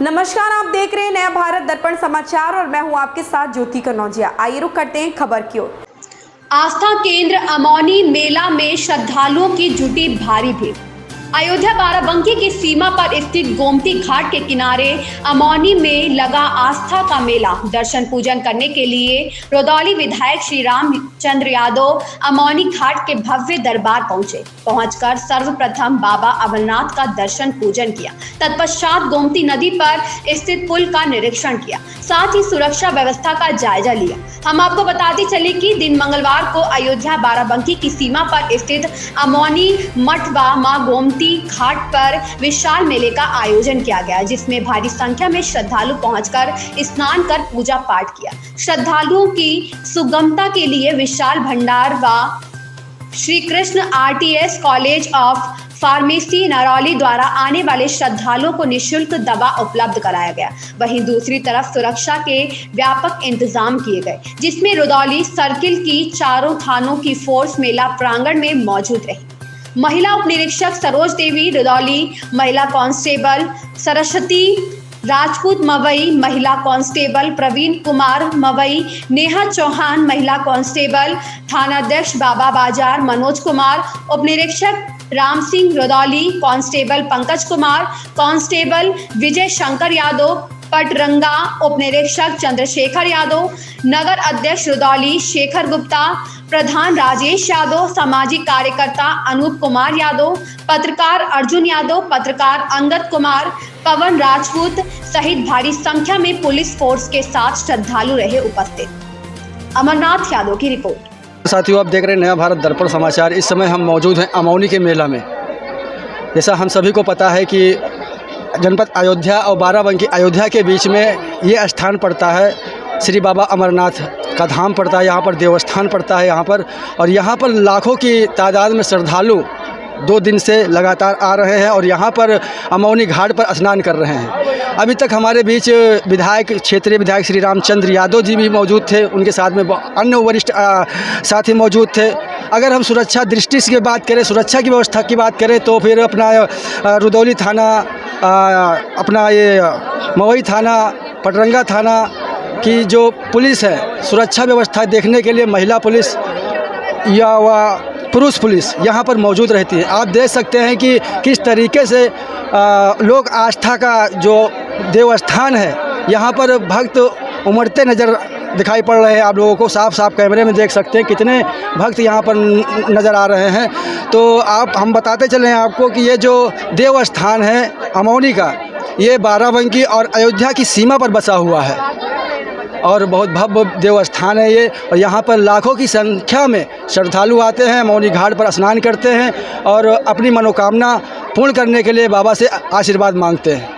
नमस्कार, आप देख रहे हैं नया भारत दर्पण समाचार और मैं हूं आपके साथ ज्योति कनौजिया। आइए रुक करते हैं खबर की ओर। आस्था केंद्र अमौनी मेला में श्रद्धालुओं की जुटी भारी भीड़। अयोध्या बाराबंकी की सीमा पर स्थित गोमती घाट के किनारे अमौनी में लगा आस्था का मेला। दर्शन पूजन करने के लिए रुदौली विधायक श्री रामचंद्र यादव अमौनी घाट के भव्य दरबार पहुंचकर सर्वप्रथम बाबा अमरनाथ का दर्शन पूजन किया। तत्पश्चात गोमती नदी पर स्थित पुल का निरीक्षण किया, साथ ही सुरक्षा व्यवस्था का जायजा लिया। हम आपको बताते चले कि दिन मंगलवार को अयोध्या बाराबंकी की सीमा पर स्थित अमौनी मठ व मां गोमती घाट पर विशाल मेले का आयोजन किया गया, जिसमें भारी संख्या में श्रद्धालु पहुंचकर स्नान कर पूजा पाठ किया। श्रद्धालुओं की सुगमता के लिए विशाल भंडार व Shri Krishna RTS college of pharmacy Narauli द्वारा आने वाले श्रद्धालुओं को निःशुल्क दवा उपलब्ध कराया गया। वहीं दूसरी तरफ सुरक्षा के व्यापक इंतजाम किए गए, जिसमें रुदौली सर्किल की चारों थानों की फोर्स मेला प्रांगण में मौजूद रही। महिला उप निरीक्षक सरोज देवी रुदौली, महिला कांस्टेबल सरस्वती राजपूत मवई, महिला कांस्टेबल प्रवीण कुमार मवई, नेहा चौहान महिला कांस्टेबल, थानाध्यक्ष बाबा बाजार मनोज कुमार, उप निरीक्षक राम सिंह रुदौली, कांस्टेबल पंकज कुमार, कांस्टेबल विजय शंकर यादव, पटरंगा उप निरीक्षक चंद्रशेखर यादव, नगर अध्यक्ष रुदौली शेखर गुप्ता, प्रधान राजेश यादव, सामाजिक कार्यकर्ता अनूप कुमार यादव, पत्रकार अर्जुन यादव, पत्रकार अंगद कुमार, पवन राजपूत सहित भारी संख्या में पुलिस फोर्स के साथ श्रद्धालु रहे उपस्थित। अमरनाथ यादव की रिपोर्ट। साथियों, आप देख रहे हैं नया भारत दर्पण समाचार। इस समय हम मौजूद हैं अमौनी के मेला में। जैसा हम सभी को पता है कि जनपद अयोध्या और बाराबंकी अयोध्या के बीच में ये स्थान पड़ता है, श्री बाबा अमरनाथ का धाम पड़ता है, यहाँ पर देवस्थान पड़ता है यहाँ पर। और यहाँ पर लाखों की तादाद में श्रद्धालु 2 दिन से लगातार आ रहे हैं और यहाँ पर अमौनी घाट पर स्नान कर रहे हैं। अभी तक हमारे बीच क्षेत्रीय विधायक श्री रामचंद्र यादव जी भी मौजूद थे, उनके साथ में अन्य वरिष्ठ साथी मौजूद थे। अगर हम सुरक्षा दृष्टि की बात करें, सुरक्षा की व्यवस्था की बात करें, तो फिर अपना रुदौली थाना, अपना ये मवई थाना, पटरंगा थाना की जो पुलिस है, सुरक्षा व्यवस्था देखने के लिए महिला पुलिस या पुरुष पुलिस यहाँ पर मौजूद रहती है। आप देख सकते हैं कि किस तरीके से लोग आस्था का जो देवस्थान है, यहाँ पर भक्त उमड़ते नज़र दिखाई पड़ रहे हैं। आप लोगों को साफ साफ कैमरे में देख सकते हैं कितने भक्त यहाँ पर नज़र आ रहे हैं। तो हम बताते चले हैं आपको कि ये जो देवस्थान है अमौनी का, ये बाराबंकी और अयोध्या की सीमा पर बसा हुआ है और बहुत भव्य देवस्थान है ये। और यहाँ पर लाखों की संख्या में श्रद्धालु आते हैं, अमौनी घाट पर स्नान करते हैं और अपनी मनोकामना पूर्ण करने के लिए बाबा से आशीर्वाद मांगते हैं।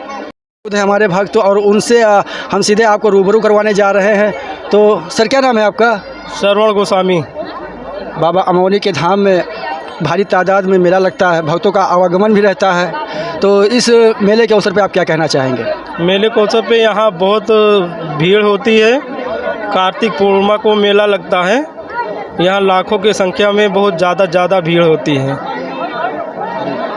हमारे भक्त और उनसे हम सीधे आपको रूबरू करवाने जा रहे हैं। तो सर, क्या नाम है आपका? श्रवण गोस्वामी। बाबा अमौनी के धाम में भारी तादाद में मेला लगता है, भक्तों का आवागमन भी रहता है। तो इस मेले के अवसर पे आप क्या कहना चाहेंगे? मेले के अवसर पे यहाँ बहुत भीड़ होती है। कार्तिक पूर्णिमा को मेला लगता है, यहाँ लाखों की संख्या में बहुत ज़्यादा भीड़ होती है।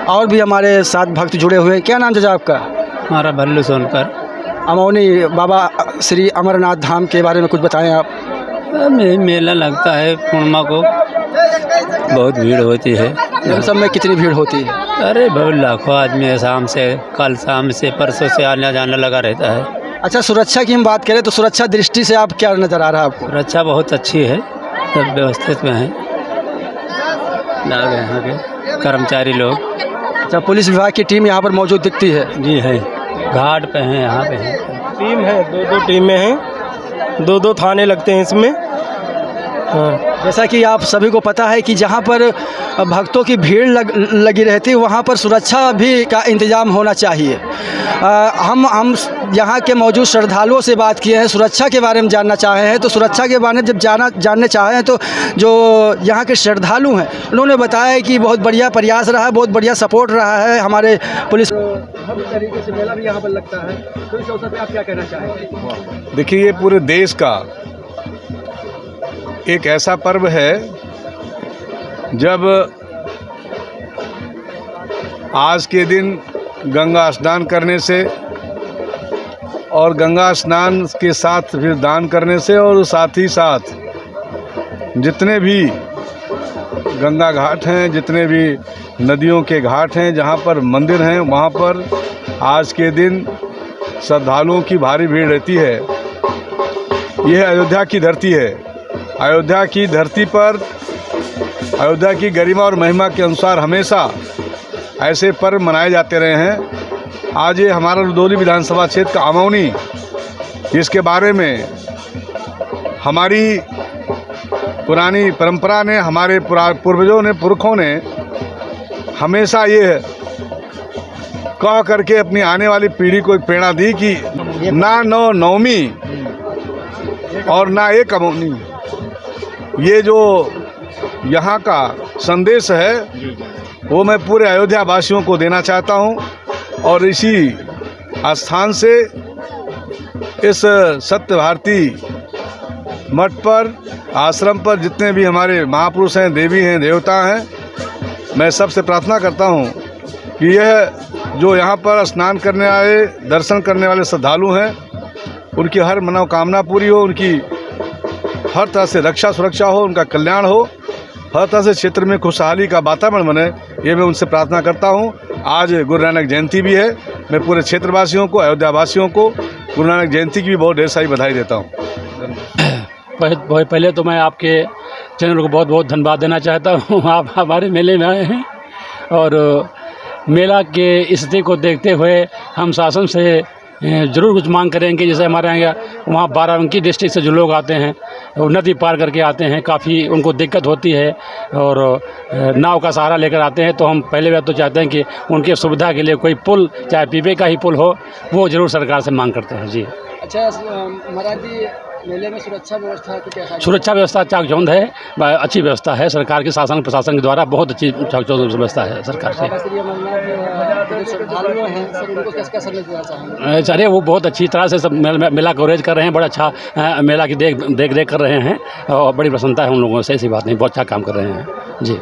और भी हमारे साथ भक्त जुड़े हुए हैं। क्या नाम चाचा आपका? हमारा भल्लू सोनकर। अमौनी बाबा श्री अमरनाथ धाम के बारे में कुछ बताएं आप। मेला लगता है पूर्णिमा को, बहुत भीड़ होती है। इन सब में कितनी भीड़ होती है? अरे बहुत लाखों आदमी है, शाम से, कल शाम से, परसों से आना जाना लगा रहता है। अच्छा, सुरक्षा की हम बात करें तो सुरक्षा दृष्टि से आप क्या नज़र आ रहा है आपको? सुरक्षा बहुत अच्छी है, सब व्यवस्थित में है, लगे यहाँ के कर्मचारी लोग। अच्छा, पुलिस विभाग की टीम यहाँ पर मौजूद दिखती है? जी है, घाट पे हैं, यहाँ पे हैं। टीम है, 2 टीमें हैं, 2 थाने लगते हैं इसमें। हाँ। जैसा कि आप सभी को पता है कि जहाँ पर भक्तों की भीड़ लगी रहती है, वहाँ पर सुरक्षा भी का इंतज़ाम होना चाहिए। हम यहाँ के मौजूद श्रद्धालुओं से बात किए हैं, सुरक्षा के बारे में जानना चाहे हैं। तो सुरक्षा के बारे में जब जानने चाहे हैं तो जो यहाँ के श्रद्धालु हैं, उन्होंने बताया कि बहुत बढ़िया प्रयास रहा है, बहुत बढ़िया सपोर्ट रहा है हमारे पुलिस। हर तरीके से मेला भी यहाँ पर लगता है, तो इस अवसर पर आप क्या कहना चाहेंगे? देखिए, ये पूरे देश का एक ऐसा पर्व है जब आज के दिन गंगा स्नान करने से और गंगा स्नान के साथ फिर दान करने से, और साथ ही साथ जितने भी गंगा घाट हैं, जितने भी नदियों के घाट हैं, जहाँ पर मंदिर हैं, वहाँ पर आज के दिन श्रद्धालुओं की भारी भीड़ रहती है। यह अयोध्या की धरती है। अयोध्या की धरती पर अयोध्या की गरिमा और महिमा के अनुसार हमेशा ऐसे पर्व मनाए जाते रहे हैं। आज ये हमारा रुदौली विधानसभा क्षेत्र का अमौनी, जिसके बारे में हमारी पुरानी परंपरा ने, हमारे पूर्वजों ने, पुरखों ने हमेशा ये कह करके अपनी आने वाली पीढ़ी को एक प्रेरणा दी कि ना नवमी और ना एक अमौनी। ये जो यहाँ का संदेश है वो मैं पूरे अयोध्या वासियों को देना चाहता हूँ। और इसी स्थान से, इस सत्य भारती मठ पर, आश्रम पर जितने भी हमारे महापुरुष हैं, देवी हैं, देवता हैं, मैं सबसे प्रार्थना करता हूँ कि यह जो यहाँ पर स्नान करने आए, दर्शन करने वाले श्रद्धालु हैं, उनकी हर मनोकामना पूरी हो, उनकी हर तरह से रक्षा सुरक्षा हो, उनका कल्याण हो, हर तरह से क्षेत्र में खुशहाली का वातावरण बने, ये मैं उनसे प्रार्थना करता हूँ। आज गुरु नानक जयंती भी है। मैं पूरे क्षेत्रवासियों को, अयोध्या वासियों को गुरु नानक जयंती की भी बहुत ढेर सारी बधाई देता हूँ। पहले तो मैं आपके चैनल को बहुत बहुत धन्यवाद देना चाहता हूँ। आप हमारे मेले में आए हैं और मेला के स्थिति को देखते हुए हम शासन से ज़रूर कुछ मांग करेंगे। जैसे हमारे यहाँ वहाँ बाराबंकी डिस्ट्रिक्ट से जो लोग आते हैं वो नदी पार करके आते हैं, काफ़ी उनको दिक्कत होती है और नाव का सहारा लेकर आते हैं। तो हम पहले बात तो चाहते हैं कि उनके सुविधा के लिए कोई पुल, चाहे पीपे का ही पुल हो, वो ज़रूर सरकार से मांग करते हैं। जी अच्छा महाराज जी, मेले में सुरक्षा व्यवस्था की कैसा? सुरक्षा व्यवस्था चाकचौंध है, अच्छी व्यवस्था है सरकार के शासन प्रशासन के द्वारा, बहुत अच्छी चाकचौंध व्यवस्था है सरकार से। अरे वो बहुत अच्छी तरह से सब मेला कवरेज कर रहे हैं, बड़ा अच्छा मेला की देख रेख कर रहे हैं और बड़ी प्रसन्नता है उन लोगों से। ऐसी बात नहीं, बहुत अच्छा काम कर रहे हैं। जी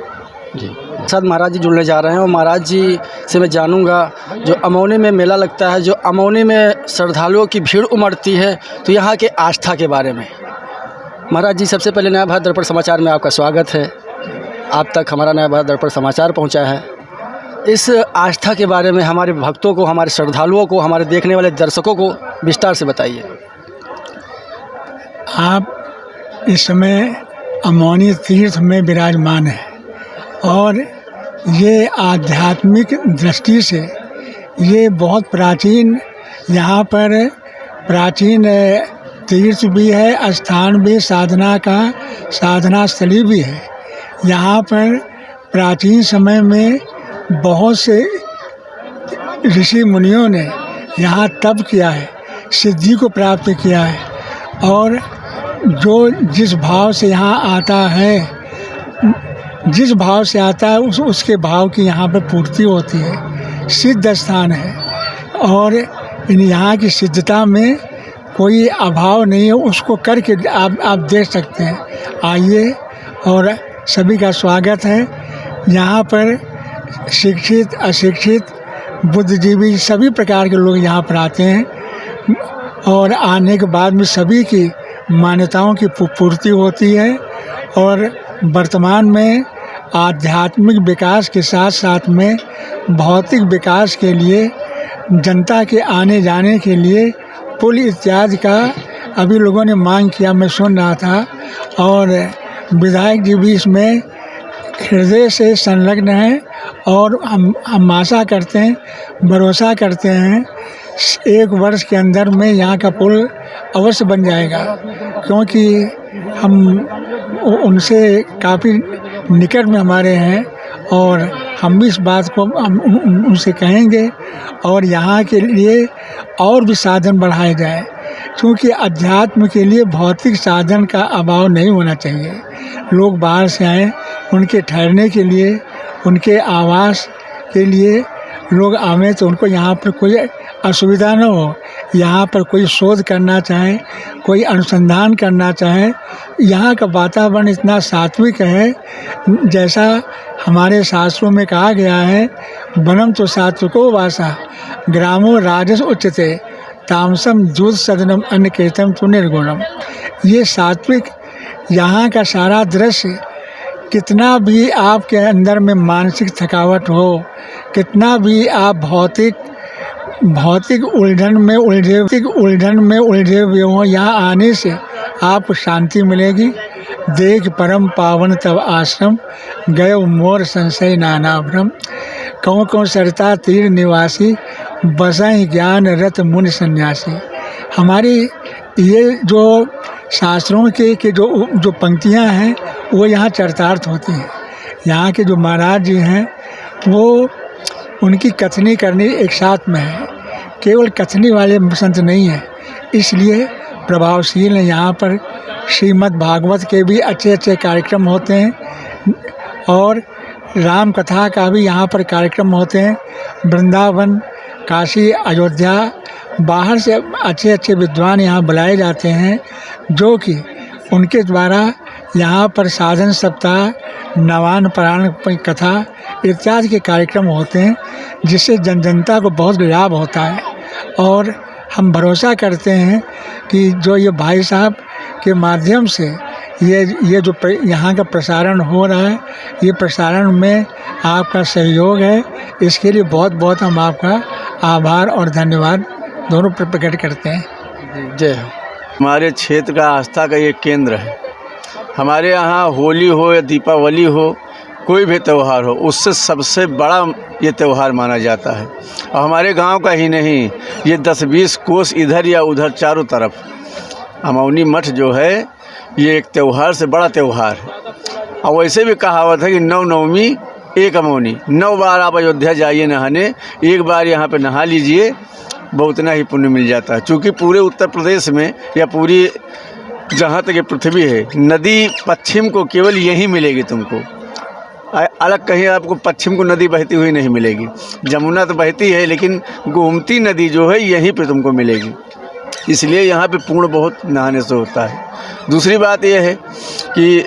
जी। साथ महाराज जी जुड़ने जा रहे हैं और महाराज जी से मैं जानूंगा, जो अमौनी में मेला लगता है, जो अमौनी में श्रद्धालुओं की भीड़ उमड़ती है, तो यहाँ के आस्था के बारे में। महाराज जी, सबसे पहले नया भारत दर्पण समाचार में आपका स्वागत है। आप तक हमारा नया भारत दर्पण समाचार पहुँचा है। इस आस्था के बारे में हमारे भक्तों को, हमारे श्रद्धालुओं को, हमारे देखने वाले दर्शकों को विस्तार से बताइए। आप इस समय अमौनी तीर्थ में विराजमान हैं और ये आध्यात्मिक दृष्टि से ये बहुत प्राचीन, यहाँ पर प्राचीन तीर्थ भी है, स्थान भी, साधना स्थली भी है। यहाँ पर प्राचीन समय में बहुत से ऋषि मुनियों ने यहाँ तप किया है, सिद्धि को प्राप्त किया है और जो जिस भाव से यहाँ आता है, जिस भाव से आता है उसके भाव की यहाँ पर पूर्ति होती है। सिद्ध स्थान है और यहाँ की सिद्धता में कोई अभाव नहीं है, उसको करके आप देख सकते हैं। आइए और सभी का स्वागत है। यहाँ पर शिक्षित, अशिक्षित, बुद्धिजीवी सभी प्रकार के लोग यहाँ पर आते हैं और आने के बाद में सभी की मान्यताओं की पूर्ति होती है। और वर्तमान में आध्यात्मिक विकास के साथ साथ में भौतिक विकास के लिए, जनता के आने जाने के लिए पुल इत्यादि का अभी लोगों ने मांग किया, मैं सुन रहा था। और विधायक जी भी इसमें हृदय से संलग्न हैं और हम आशा करते हैं, भरोसा करते हैं 1 वर्ष के अंदर में यहाँ का पुल अवश्य बन जाएगा, क्योंकि हम उनसे काफ़ी निकट में हमारे हैं और हम भी इस बात को उनसे कहेंगे और यहाँ के लिए और भी साधन बढ़ाए जाए, क्योंकि अध्यात्म के लिए भौतिक साधन का अभाव नहीं होना चाहिए। लोग बाहर से आए, उनके ठहरने के लिए, उनके आवास के लिए लोग आवे तो उनको यहाँ पर कोई असुविधा न हो। यहाँ पर कोई शोध करना चाहे, कोई अनुसंधान करना चाहे, यहाँ का वातावरण इतना सात्विक है, जैसा हमारे शास्त्रों में कहा गया है, वनम तो सात्विको वासा, ग्रामो राजस उच्यते। तामसम दूध सदनम अन्न कीर्तम तु निर्गुणम। ये सात्विक यहाँ का सारा दृश्य, कितना भी आपके अंदर में मानसिक थकावट हो, कितना भी आप भौतिक उलझन में उलझे हुए हों, यहाँ आने से आपको शांति मिलेगी। देख परम पावन तब आश्रम, गयो मोर संशय नाना भ्रम। कौं सरता तीर निवासी, बसाई ज्ञान रत मुनि सन्यासी। हमारी ये जो शास्त्रों के जो पंक्तियाँ हैं वो यहाँ चरितार्थ होती हैं। यहाँ के जो महाराज जी हैं वो उनकी कथनी करनी एक साथ में है, केवल कथनी वाले संत नहीं हैं, इसलिए प्रभावशील हैं। यहाँ पर श्रीमद् भागवत के भी अच्छे अच्छे कार्यक्रम होते हैं और राम कथा का भी यहाँ पर कार्यक्रम होते हैं। वृंदावन, काशी, अयोध्या, बाहर से अच्छे अच्छे विद्वान यहाँ बुलाए जाते हैं, जो कि उनके द्वारा यहाँ पर साधन सप्ताह, नवान पुराण कथा इत्यादि के कार्यक्रम होते हैं, जिससे जनता को बहुत लाभ होता है। और हम भरोसा करते हैं कि जो ये भाई साहब के माध्यम से ये जो यहाँ का प्रसारण हो रहा है, ये प्रसारण में आपका सहयोग है, इसके लिए बहुत बहुत हम आपका आभार और धन्यवाद दोनों प्रकट करते हैं। जय हो। हमारे क्षेत्र का आस्था का ये केंद्र है। हमारे यहाँ होली हो या दीपावली हो, कोई भी त्यौहार हो, उससे सबसे बड़ा ये त्यौहार माना जाता है। और हमारे गांव का ही नहीं, ये 10-20 कोस इधर या उधर चारों तरफ अमौनी मठ जो है ये एक त्यौहार से बड़ा त्यौहार है। और वैसे भी कहावत है कि 9 नवमी एक अमौनी। 9 बार आप अयोध्या जाइए नहाने, एक बार यहाँ पे नहा लीजिए, बहुत ना ही पुण्य मिल जाता है। क्योंकि पूरे उत्तर प्रदेश में या पूरी जहाँ तक ये पृथ्वी है, नदी पश्चिम को केवल यहीं मिलेगी तुमको, अलग कहीं आपको पश्चिम को नदी बहती हुई नहीं मिलेगी। जमुना तो बहती है, लेकिन गोमती नदी जो है यहीं पे तुमको मिलेगी, इसलिए यहाँ पे पूर्ण बहुत नहाने से होता है। दूसरी बात यह है कि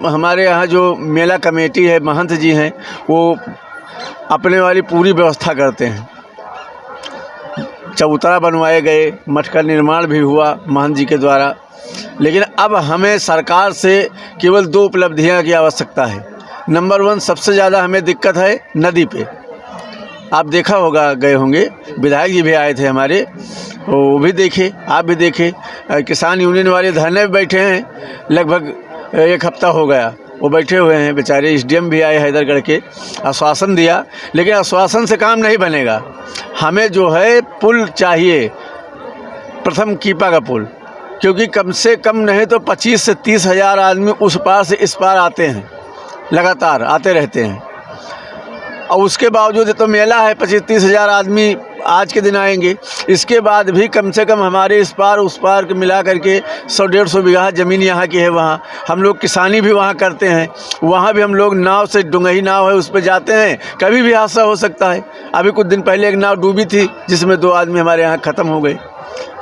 हमारे यहाँ जो मेला कमेटी है, महंत जी हैं, वो अपने वाली पूरी व्यवस्था करते हैं। चबूतरा बनवाए गए, मठ का निर्माण भी हुआ महंत जी के द्वारा। लेकिन अब हमें सरकार से केवल 2 उपलब्धियाँ की आवश्यकता है। नंबर 1, सबसे ज़्यादा हमें दिक्कत है नदी पे। आप देखा होगा, गए होंगे, विधायक जी भी आए थे हमारे, वो भी देखे, आप भी देखे। किसान यूनियन वाले धरने पे बैठे हैं, लगभग 1 हफ्ता हो गया वो बैठे हुए हैं बेचारे। SDM भी आए हैदरगढ़ के, आश्वासन दिया, लेकिन आश्वासन से काम नहीं बनेगा। हमें जो है पुल चाहिए, प्रथम कीपा का पुल, क्योंकि कम से कम नहीं तो 25 से 30 हज़ार आदमी उस पार से इस पार आते हैं, लगातार आते रहते हैं। और उसके बावजूद तो मेला है, 25-30 हज़ार आदमी आज के दिन आएंगे। इसके बाद भी कम से कम हमारे इस पार उस पार के मिला करके 100-150 बीघा ज़मीन यहाँ की है। वहाँ हम लोग किसानी भी वहाँ करते हैं। वहाँ भी हम लोग नाव से, डुंगही नाव है, उस पर जाते हैं, कभी भी हादसा हो सकता है। अभी कुछ दिन पहले एक नाव डूबी थी, जिसमें 2 आदमी हमारे यहाँ ख़त्म हो गए।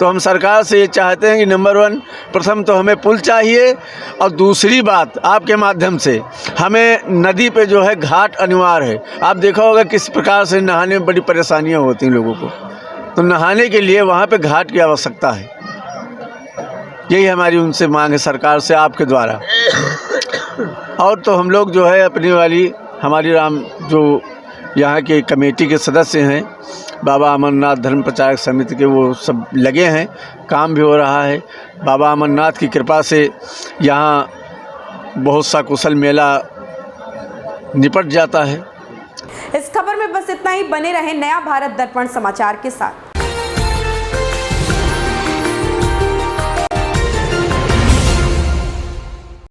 तो हम सरकार से ये चाहते हैं कि नंबर 1, प्रथम तो हमें पुल चाहिए, और दूसरी बात आपके माध्यम से हमें नदी पे जो है घाट अनिवार्य है। आप देखा होगा किस प्रकार से नहाने में बड़ी परेशानियां होती हैं लोगों को, तो नहाने के लिए वहाँ पे घाट की आवश्यकता है। यही हमारी उनसे मांग है सरकार से, आपके द्वारा। और तो हम लोग जो है अपनी वाली हमारी जो यहाँ के कमेटी के सदस्य हैं, बाबा अमरनाथ धर्म प्रचारक समिति के, वो सब लगे हैं, काम भी हो रहा है। बाबा अमरनाथ की कृपा से यहाँ बहुत सा कुशल मेला निपट जाता है। इस खबर में बस इतना ही। बने रहें नया भारत दर्पण समाचार के साथ।